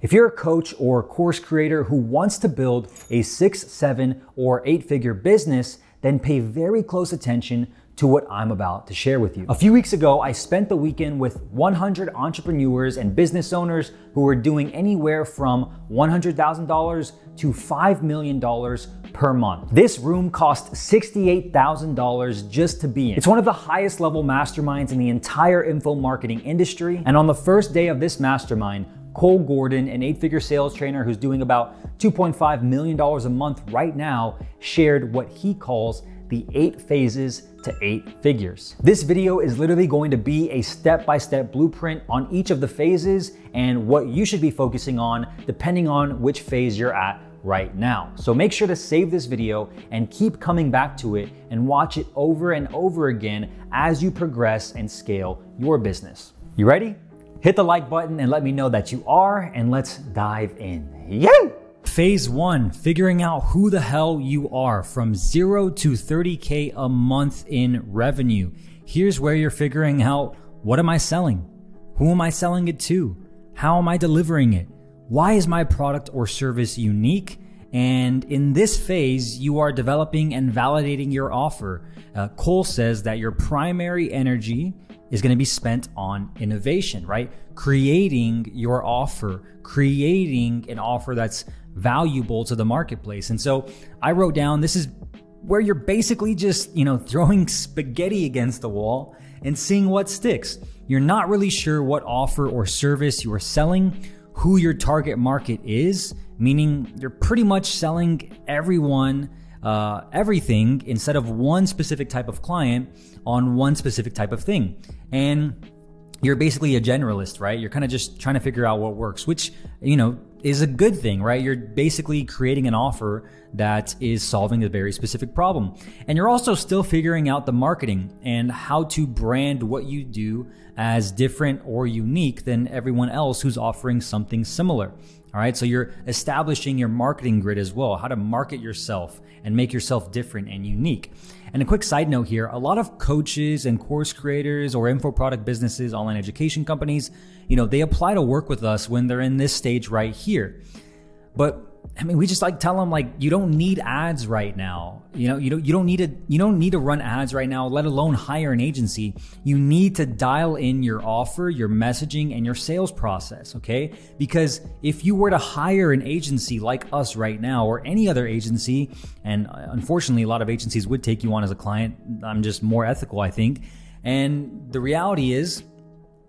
If you're a coach or a course creator who wants to build a 6, 7, or 8-figure business, then pay very close attention to what I'm about to share with you. A few weeks ago, I spent the weekend with 100 entrepreneurs and business owners who were doing anywhere from $100,000 to $5 million per month. This room cost $68,000 just to be in. It's one of the highest level masterminds in the entire info marketing industry. And on the first day of this mastermind, Cole Gordon, an 8-figure sales trainer who's doing about $2.5 million a month right now, shared what he calls the 8 phases to 8 figures. This video is literally going to be a step-by-step blueprint on each of the phases and what you should be focusing on depending on which phase you're at right now. So make sure to save this video and keep coming back to it and watch it over and over again as you progress and scale your business. You ready? Hit the like button and let me know that you are, and let's dive in. Yay! Phase 1, figuring out who the hell you are from 0 to 30K a month in revenue. Here's where you're figuring out, what am I selling? Who am I selling it to? How am I delivering it? Why is my product or service unique? And in this phase, you are developing and validating your offer. Cole says that your primary energy is going to be spent on innovation, right? Creating your offer, creating an offer that's valuable to the marketplace. And so I wrote down, this is where you're basically just, throwing spaghetti against the wall and seeing what sticks. You're not really sure what offer or service you are selling, who your target market is, meaning you're pretty much selling everyone everything instead of one specific type of client on one specific type of thing. And you're basically a generalist, right? You're kind of just trying to figure out what works, which, is a good thing, right? You're basically creating an offer that is solving a very specific problem. And you're also still figuring out the marketing and how to brand what you do as different or unique than everyone else who's offering something similar. All right, so you're establishing your marketing grid as well, how to market yourself and make yourself different and unique. And a quick side note here, a lot of coaches and course creators or info product businesses, online education companies, they apply to work with us when they're in this stage right here. But we just tell them you don't need ads right now. You don't need to run ads right now, let alone hire an agency. You need to dial in your offer, your messaging, and your sales process, okay? Because if you were to hire an agency like us right now or any other agency, and unfortunately a lot of agencies would take you on as a client, I'm just more ethical, I think. And the reality is,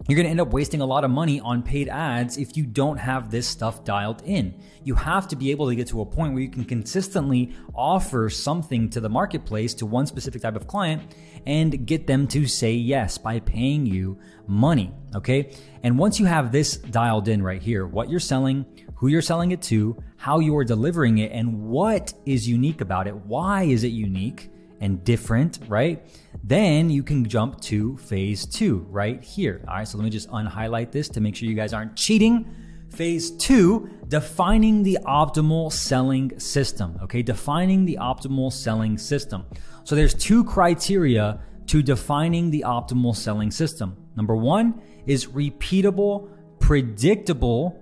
you're going to end up wasting a lot of money on paid ads if you don't have this stuff dialed in. You have to be able to get to a point where you can consistently offer something to the marketplace, to one specific type of client, and get them to say yes by paying you money, okay? And once you have this dialed in right here, what you're selling, who you're selling it to, how you are delivering it, and what is unique about it, why is it unique and different, right? Then you can jump to phase 2 right here. All right, so let me just unhighlight this to make sure you guys aren't cheating. Phase 2, defining the optimal selling system, okay? Defining the optimal selling system. So there's 2 criteria to defining the optimal selling system. Number 1 is repeatable, predictable,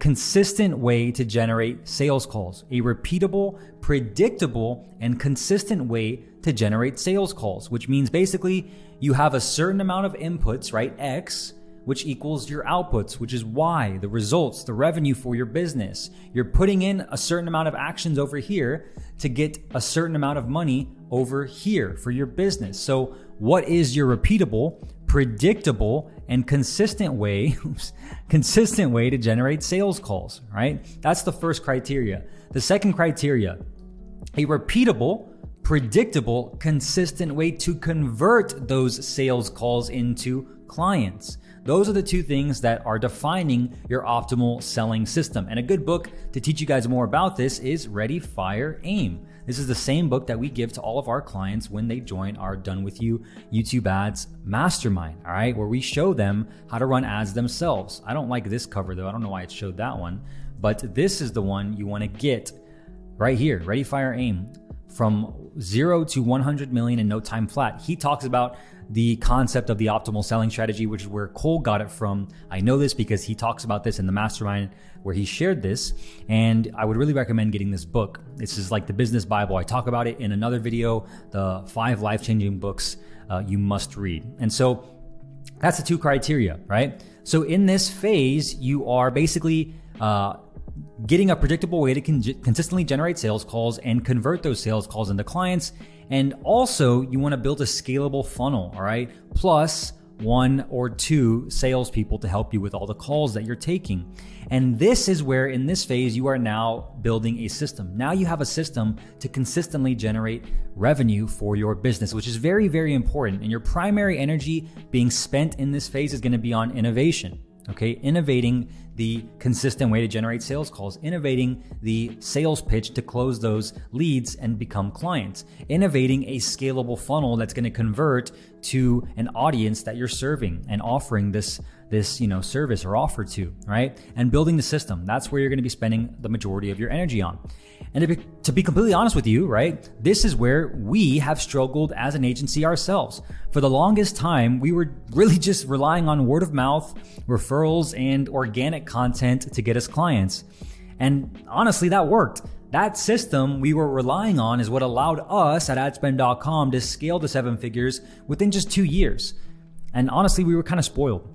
consistent way to generate sales calls. A repeatable, predictable, and consistent way to generate sales calls, which means basically you have a certain amount of inputs, right? X, which equals your outputs, which is Y, the results, the revenue for your business. You're putting in a certain amount of actions over here to get a certain amount of money over here for your business. So what is your repeatable, predictable, and consistent way to generate sales calls, right? That's the first criteria. The second criteria, a repeatable, predictable, consistent way to convert those sales calls into clients. Those are the 2 things that are defining your optimal selling system. And a good book to teach you guys more about this is Ready, Fire, Aim. This is the same book that we give to all of our clients when they join our Done With You YouTube Ads Mastermind, all right, where we show them how to run ads themselves. I don't like this cover though. I don't know why it showed that one, but this is the one you want to get right here, Ready, Fire, Aim. From 0 to 100 million in no time flat. He talks about the concept of the optimal selling strategy, which is where Cole got it from. I know this because he talks about this in the mastermind where he shared this, and I would really recommend getting this book. This is like the business Bible. I talk about it in another video, the 5 life-changing books you must read. And so that's the 2 criteria, right? So in this phase, you are basically getting a predictable way to consistently generate sales calls and convert those sales calls into clients. And also you want to build a scalable funnel, all right? Plus 1 or 2 salespeople to help you with all the calls that you're taking. And this is where in this phase, you are now building a system. Now you have a system to consistently generate revenue for your business, which is very, very important. And your primary energy being spent in this phase is going to be on innovation. Okay, innovating the consistent way to generate sales calls, innovating the sales pitch to close those leads and become clients, innovating a scalable funnel that's going to convert to an audience that you're serving and offering this service or offer to, right? And building the system. That's where you're going to be spending the majority of your energy on. And to be completely honest with you, right, this is where we have struggled as an agency ourselves. For the longest time, we were really just relying on word of mouth, referrals, and organic content to get us clients. And honestly, that worked. That system we were relying on is what allowed us at adspend.com to scale to 7 figures within just 2 years. And honestly, we were kind of spoiled.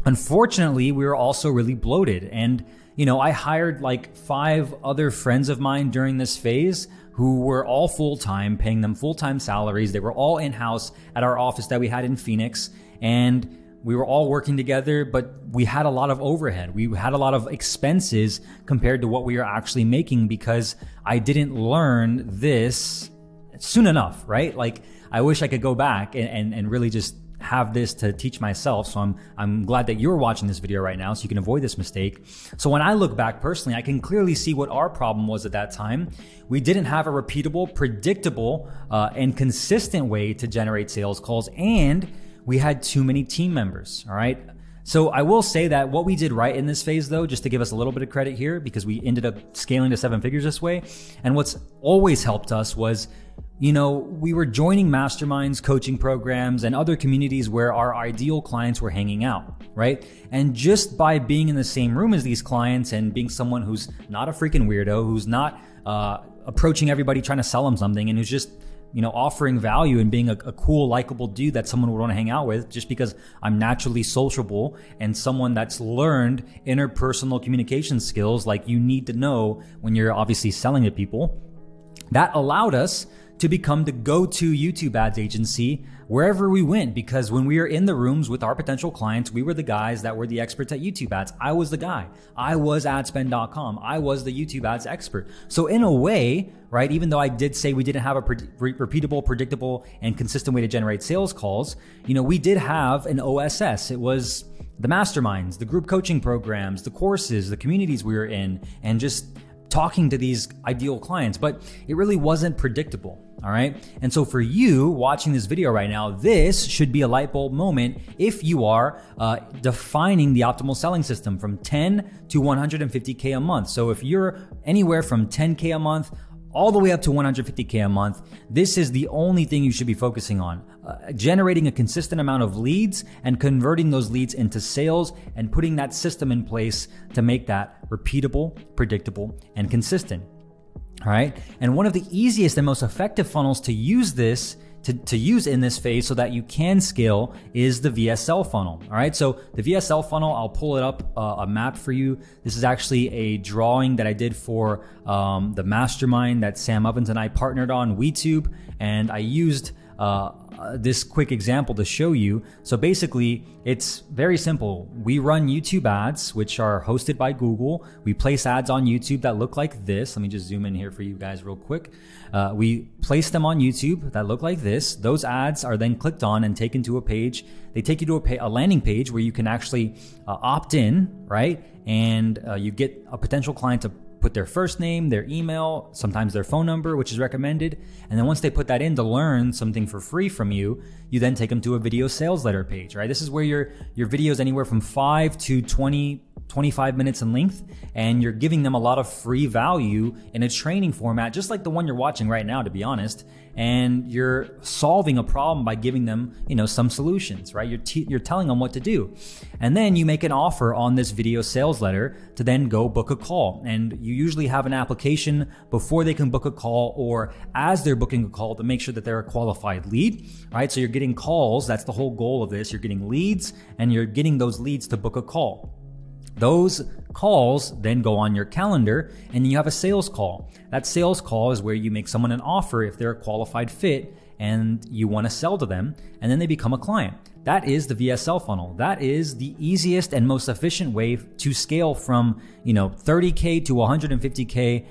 Unfortunately, we were also really bloated. And I hired like 5 other friends of mine during this phase who were all full-time, paying them full-time salaries. They were all in-house at our office that we had in Phoenix. And we were all working together, but we had a lot of overhead. We had a lot of expenses compared to what we were actually making because I didn't learn this soon enough, right? Like I wish I could go back and really just have this to teach myself. So I'm glad that you're watching this video right now so you can avoid this mistake. So when I look back personally, I can clearly see what our problem was at that time. We didn't have a repeatable, predictable, and consistent way to generate sales calls, and we had too many team members, all right? So I will say that what we did right in this phase though, just to give us a little bit of credit here, because we ended up scaling to 7 figures this way, and what's always helped us was we were joining masterminds, coaching programs, and other communities where our ideal clients were hanging out, right? And just by being in the same room as these clients and being someone who's not a freaking weirdo, who's not approaching everybody trying to sell them something, and who's just offering value and being a cool, likable dude that someone would want to hang out with, just because I'm naturally sociable and someone that's learned interpersonal communication skills like you need to know when you're obviously selling to people. That allowed us to become the go-to YouTube ads agency wherever we went, because when we were in the rooms with our potential clients, we were the guys that were the experts at YouTube ads. I was the guy. I was adspend.com. I was the YouTube ads expert. So in a way, right, even though I did say we didn't have a repeatable, predictable, and consistent way to generate sales calls, we did have an OSS. It was the masterminds, the group coaching programs, the courses, the communities we were in, and just talking to these ideal clients, but it really wasn't predictable. All right. And so for you watching this video right now, this should be a light bulb moment if you are defining the optimal selling system from 10 to 150K a month. So if you're anywhere from 10K a month all the way up to 150K a month, this is the only thing you should be focusing on. Generating a consistent amount of leads and converting those leads into sales and putting that system in place to make that repeatable, predictable, and consistent. All right. And one of the easiest and most effective funnels to use this to use in this phase so that you can scale is the VSL funnel. All right. So the VSL funnel, I'll pull it up a map for you. This is actually a drawing that I did for the mastermind that Sam Ovens and I partnered on, WeTube. And I used this quick example to show you. So basically, it's very simple. We run YouTube ads, which are hosted by Google. We place ads on YouTube that look like this. Let me just zoom in here for you guys real quick. We place them on YouTube that look like this. Those ads are then clicked on and taken to a page. They take you to a landing page where you can actually opt in, right? And you get a potential client to put their first name, their email, sometimes their phone number, which is recommended. And then once they put that in to learn something for free from you, you then take them to a video sales letter page, right? This is where your videos anywhere from 5 to 20 25 minutes in length, and you're giving them a lot of free value in a training format, just like the one you're watching right now, to be honest. And you're solving a problem by giving them, some solutions, right? You're telling them what to do. And then you make an offer on this video sales letter to then go book a call. And you usually have an application before they can book a call or as they're booking a call to make sure that they're a qualified lead, right? So you're getting calls. That's the whole goal of this. You're getting leads, and you're getting those leads to book a call. Those calls then go on your calendar, and you have a sales call. That sales call is where you make someone an offer if they're a qualified fit and you want to sell to them, and then they become a client. That is the VSL funnel. That is the easiest and most efficient way to scale from, $30K to $150K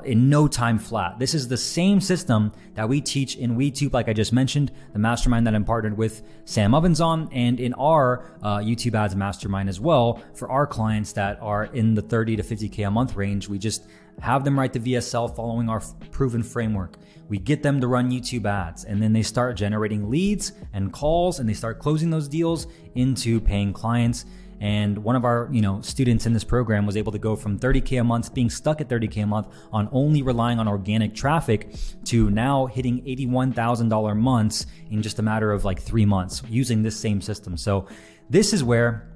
in no time flat. This is the same system that we teach in WeTube, like I just mentioned, the mastermind that I'm partnered with Sam Ovens on, and in our YouTube Ads Mastermind as well for our clients that are in the 30 to 50K a month range. We just have them write the VSL following our proven framework. We get them to run YouTube ads, and then they start generating leads and calls, and they start closing those deals into paying clients. And one of our, students in this program was able to go from 30K a month, being stuck at 30K a month on only relying on organic traffic, to now hitting $81,000 months in just a matter of like 3 months using this same system. So this is where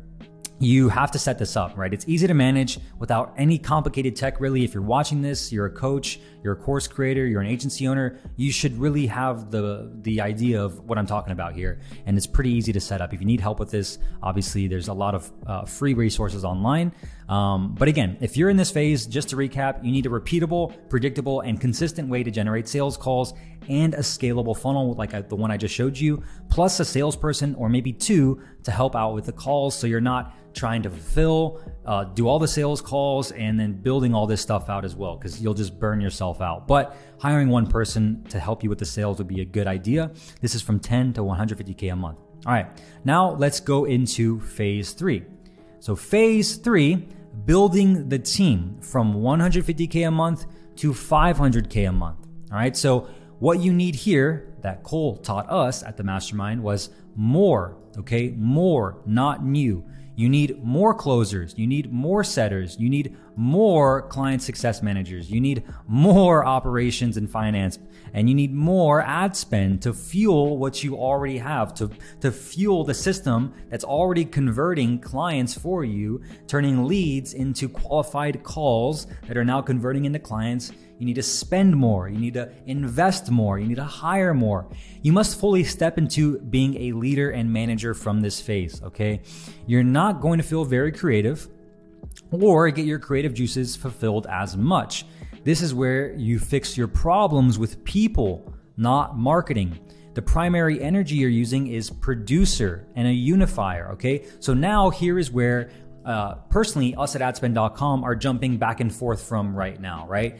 you have to set this up, right? It's easy to manage without any complicated tech, really. If you're watching this, you're a coach, you're a course creator, you're an agency owner, you should really have the idea of what I'm talking about here. And it's pretty easy to set up. If you need help with this, obviously there's a lot of free resources online. But again, if you're in this phase, just to recap, you need a repeatable, predictable, and consistent way to generate sales calls and a scalable funnel like the one I just showed you, plus a salesperson or maybe two to help out with the calls, so you're not trying to fulfill, do all the sales calls, and then building all this stuff out as well, because you'll just burn yourself out. But hiring one person to help you with the sales would be a good idea. This is from 10 to 150K a month. All right, now let's go into phase 3. So phase 3, building the team from 150K a month to 500K a month. All right, so what you need here that Cole taught us at the mastermind was more, okay? More, not new. You need more closers. You need more setters. You need more client success managers. You need more operations and finance. And you need more ad spend to fuel what you already have, to fuel the system that's already converting clients for you, turning leads into qualified calls that are now converting into clients. You need to spend more. You need to invest more. You need to hire more. You must fully step into being a leader and manager from this phase, okay? You're not going to feel very creative or get your creative juices fulfilled as much. This is where you fix your problems with people, not marketing. The primary energy you're using is producer and a unifier, okay? So now here is where personally, us at adspend.com are jumping back and forth from right now, right?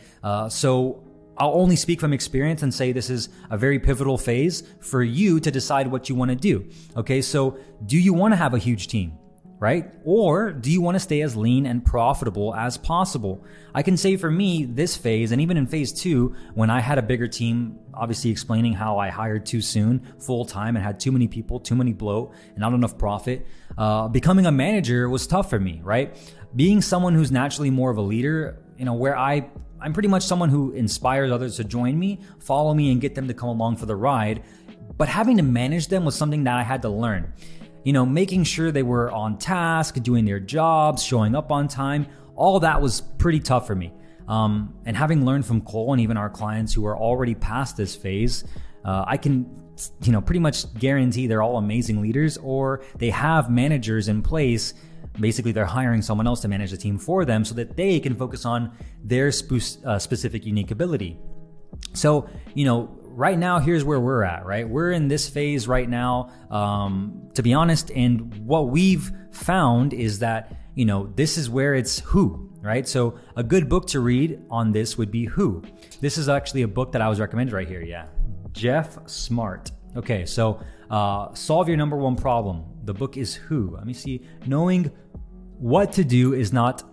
So I'll only speak from experience and say this is a very pivotal phase for you to decide what you want to do. Okay, so do you want to have a huge team, right? Or do you want to stay as lean and profitable as possible? I can say for me, this phase, and even in phase 2, when I had a bigger team, obviously explaining how I hired too soon, full time, and had too many people, too many bloat, and not enough profit, becoming a manager was tough for me, right? Being someone who's naturally more of a leader, where I'm pretty much someone who inspires others to join me, follow me, and get them to come along for the ride. But having to manage them was something that I had to learn. Making sure they were on task, doing their jobs, showing up on time, all that was pretty tough for me. And having learned from Cole and even our clients who are already past this phase, I can pretty much guarantee they're all amazing leaders, or they have managers in place. Basically, they're hiring someone else to manage the team for them so that they can focus on their specific unique ability. So, right now, here's where we're at, right? We're in this phase right now, to be honest. And what we've found is that, this is where it's who, right? So a good book to read on this would be Who. This is actually a book that I was recommended right here. Yeah. Jeff Smart. Okay. So, solve your number one problem. The book is Who. Let me see. Knowing what to do is not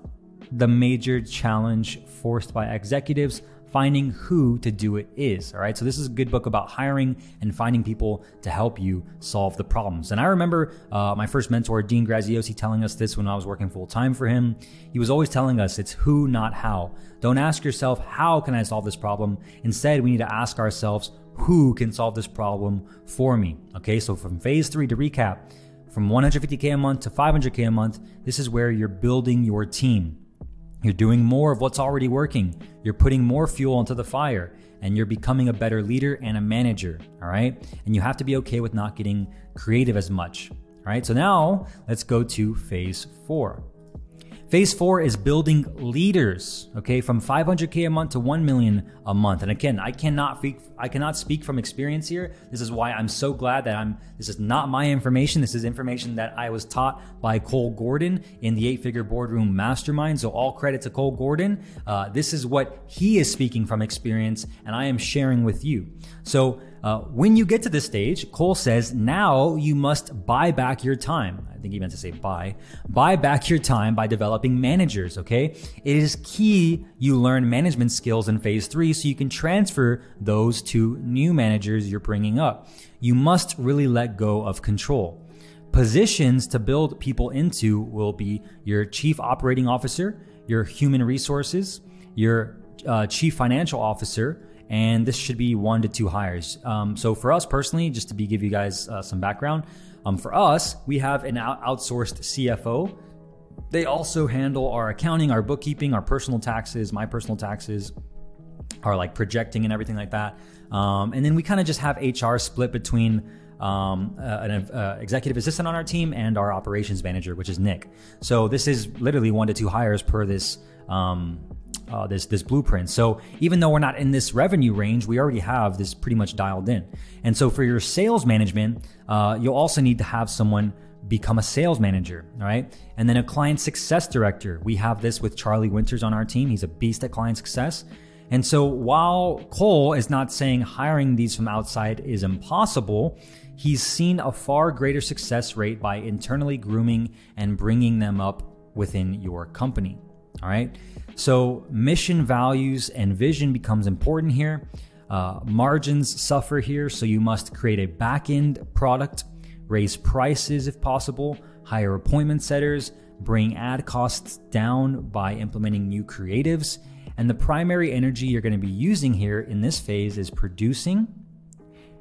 the major challenge forced by executives. finding who to do it is. All right. So this is a good book about hiring and finding people to help you solve the problems. And I remember my first mentor, Dean Graziosi, telling us this when I was working full time for him. He was always telling us it's who, not how. Don't ask yourself, how can I solve this problem? Instead, we need to ask ourselves, who can solve this problem for me? Okay. So from phase 3, to recap, from 150K a month to 500K a month, this is where you're building your team. You're doing more of what's already working. You're putting more fuel onto the fire, and you're becoming a better leader and a manager, all right? And you have to be okay with not getting creative as much, all right? So now let's go to phase 4. Phase 4 is building leaders, okay, from 500K a month to 1 million a month. And again, I cannot speak from experience here. This is why I'm so glad that this is not my information. This is information that I was taught by Cole Gordon in the 8-Figure Boardroom Mastermind. So all credit to Cole Gordon. This is what he is speaking from experience, and I am sharing with you. So when you get to this stage, Cole says, now you must buy back your time. I think he meant to say buy back your time by developing managers, okay? It is key you learn management skills in phase 3 so you can transfer those to new managers you're bringing up. You must really let go of control. Positions to build people into will be your chief operating officer, your human resources, your chief financial officer, and this should be 1 to 2 hires. So for us personally, just to give you guys some background, for us, we have an outsourced CFO. They also handle our accounting, our bookkeeping, our personal taxes, my personal taxes, our like projecting and everything like that. And then we kind of just have HR split between an executive assistant on our team and our operations manager, which is Nick. So this is literally 1 to 2 hires per this this blueprint. So even though we're not in this revenue range, we already have this pretty much dialed in. And so for your sales management, you'll also need to have someone become a sales manager, all right? And then a client success director. We have this with Charlie Winters on our team. He's a beast at client success. And so while Cole is not saying hiring these from outside is impossible, he's seen a far greater success rate by internally grooming and bringing them up within your company, all right? So mission, values, and vision becomes important here. Margins suffer here, so you must create a back-end product, raise prices if possible, hire appointment setters, bring ad costs down by implementing new creatives. And the primary energy you're going to be using here in this phase is producing,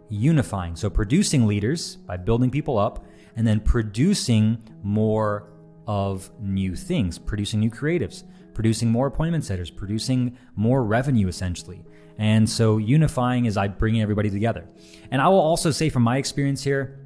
unifying. So producing leaders by building people up, and then producing more of new things, producing new creatives, producing more appointment setters, producing more revenue essentially. And so unifying is bringing everybody together. And I will also say from my experience here,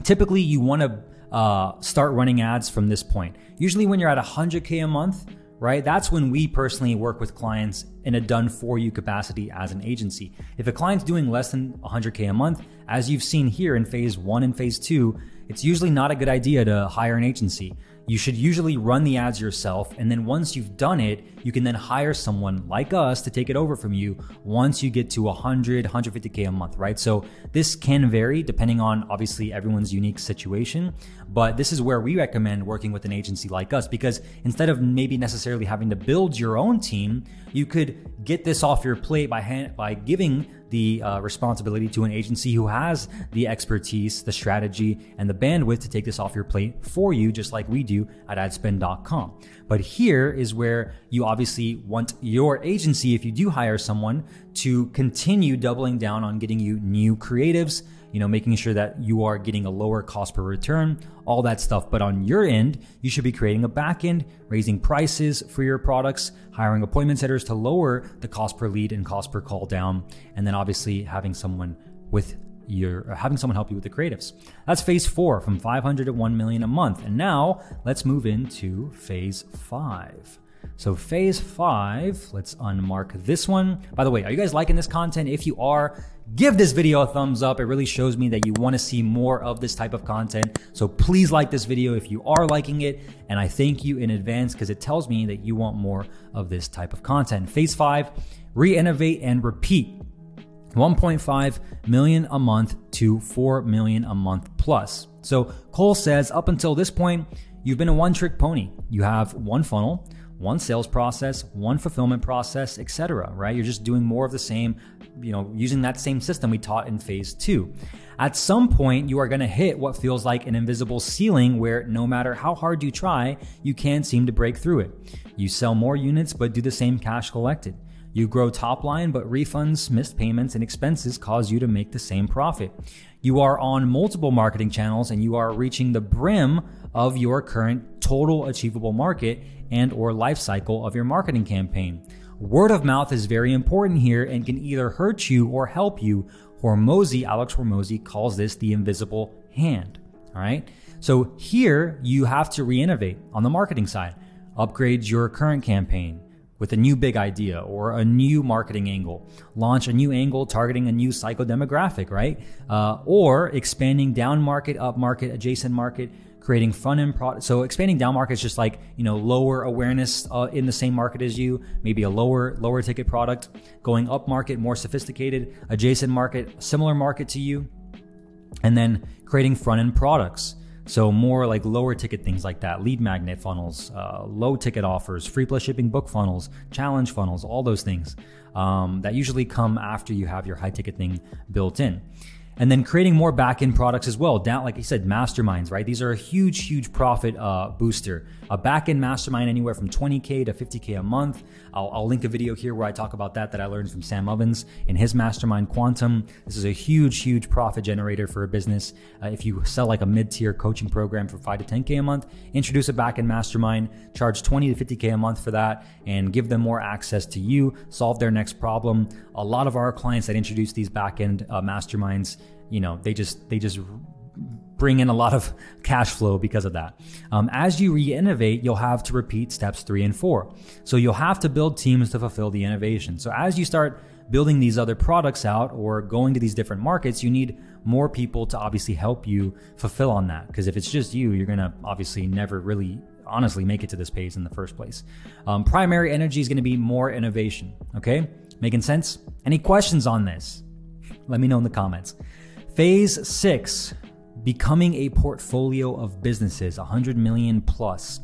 typically you want to start running ads from this point. Usually when you're at 100K a month, right? That's when we personally work with clients in a done for you capacity as an agency. If a client's doing less than 100K a month, as you've seen here in phase 1 and phase 2, it's usually not a good idea to hire an agency. You should usually run the ads yourself, and then once you've done it, you can then hire someone like us to take it over from you once you get to 100, 150K a month, right? So this can vary depending on obviously everyone's unique situation, but this is where we recommend working with an agency like us, because instead of maybe necessarily having to build your own team, you could get this off your plate by giving the responsibility to an agency who has the expertise, the strategy, and the bandwidth to take this off your plate for you, just like we do at adspend.com. But here is where you obviously want your agency, if you do hire someone, to continue doubling down on getting you new creatives, making sure that you are getting a lower cost per return, all that stuff. But on your end, you should be creating a back end, raising prices for your products, hiring appointment setters to lower the cost per lead and cost per call down, and then obviously having someone help you with the creatives. That's phase 4, from 500 to 1 million a month. And now let's move into phase 5. So phase 5, let's unmark this one. By the way, are you guys liking this content? If you are, give this video a thumbs up. It really shows me that you want to see more of this type of content. So please like this video if you are liking it. And I thank you in advance because it tells me that you want more of this type of content. Phase 5, re-innovate and repeat. 1.5 million a month to 4 million a month plus. So Cole says up until this point, you've been a one-trick pony. You have one funnel, one sales process, one fulfillment process, etc., right? You're just doing more of the same, using that same system we taught in phase 2. At some point, you are going to hit what feels like an invisible ceiling where no matter how hard you try, you can't seem to break through it. You sell more units, but do the same cash collected. You grow top line, but refunds, missed payments, and expenses cause you to make the same profit. You are on multiple marketing channels and you are reaching the brim of your current total achievable market and or life cycle of your marketing campaign. Word of mouth is very important here and can either hurt you or help you. Alex Hormozi calls this the invisible hand. All right. So here you have to re-innovate on the marketing side, upgrade your current campaign with a new big idea or a new marketing angle, launch a new angle targeting a new psychodemographic, right? Or expanding down market, up market, adjacent market, creating front-end product. So expanding down market is just like, lower awareness in the same market as you, maybe a lower ticket product. Going up market, more sophisticated, adjacent market, similar market to you. And then creating front-end products. So more like lower ticket things like that, lead magnet funnels, low ticket offers, free plus shipping book funnels, challenge funnels, all those things that usually come after you have your high ticket thing built in. And then creating more back-end products as well. Down, like I said, masterminds, right? These are a huge profit booster. A back-end mastermind anywhere from 20K to 50K a month. I'll link a video here where I talk about that I learned from Sam Ovens in his mastermind Quantum. This is a huge profit generator for a business. If you sell like a mid-tier coaching program for 5 to 10K a month, introduce a back-end mastermind, charge 20 to 50K a month for that, and give them more access to you, solve their next problem. A lot of our clients that introduce these back-end masterminds, they just bring in a lot of cash flow because of that. As you re-innovate, you'll have to repeat steps 3 and 4. So you'll have to build teams to fulfill the innovation. So as you start building these other products out or going to these different markets, you need more people to obviously help you fulfill on that. Because if it's just you, you're going to obviously never really honestly make it to this phase in the first place. Primary energy is going to be more innovation. Okay? Making sense? Any questions on this? Let me know in the comments. Phase 6, becoming a portfolio of businesses, 100 million plus, ?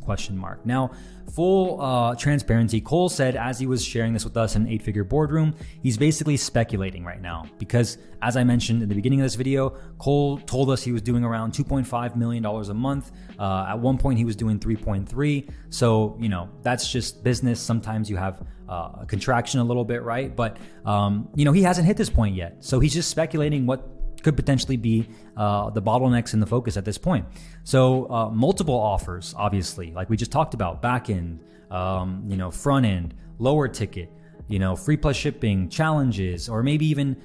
Now, full transparency, Cole said as he was sharing this with us in 8-Figure Boardroom, he's basically speculating right now because as I mentioned in the beginning of this video, Cole told us he was doing around $2.5 million a month. At one point he was doing 3.3. So, that's just business. Sometimes you have a contraction a little bit, right? But, he hasn't hit this point yet. So he's just speculating what could potentially be the bottlenecks in the focus at this point. So multiple offers, obviously, like we just talked about, back end, front end, lower ticket, free plus shipping, challenges, or maybe even,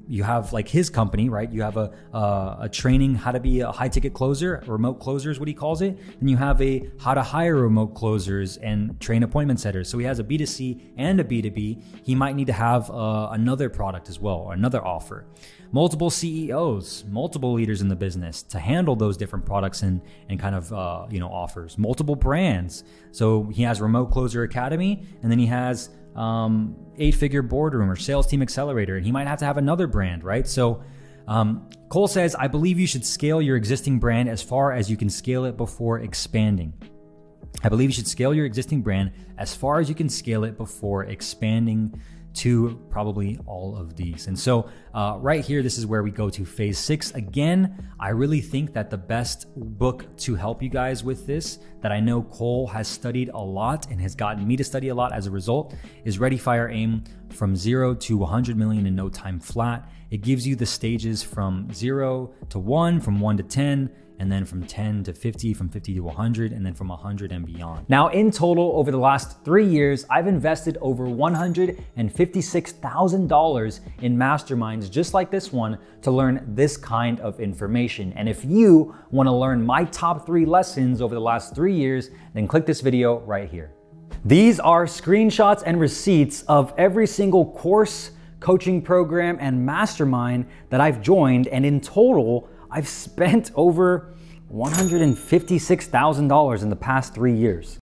you have like his company, right? You have a training how to be a high ticket closer, remote closer is what he calls it. Then you have a how to hire remote closers and train appointment setters. So he has a B2C and a B2B. He might need to have another product as well, or another offer. Multiple CEOs, multiple leaders in the business to handle those different products and kind of, offers. Multiple brands. So he has Remote Closer Academy, and then he has 8-Figure Boardroom or Sales Team Accelerator, and he might have to have another brand, right? So Cole says, I believe you should scale your existing brand as far as you can scale it before expanding. I believe you should scale your existing brand as far as you can scale it before expanding to probably all of these. And so right here, this is where we go to phase 6. Again, I really think that the best book to help you guys with this, that I know Cole has studied a lot and has gotten me to study a lot as a result, is Ready, Fire, Aim: From 0 to 100 million in no time flat. It gives you the stages from 0 to 1, from 1 to 10, and then from 10 to 50, from 50 to 100, and then from 100 and beyond. Now, in total, over the last 3 years, I've invested over $156,000 in masterminds just like this one to learn this kind of information. And if you wanna learn my top 3 lessons over the last 3 years, then click this video right here. These are screenshots and receipts of every single course, coaching program, and mastermind that I've joined, and in total, I've spent over $156,000 in the past 3 years.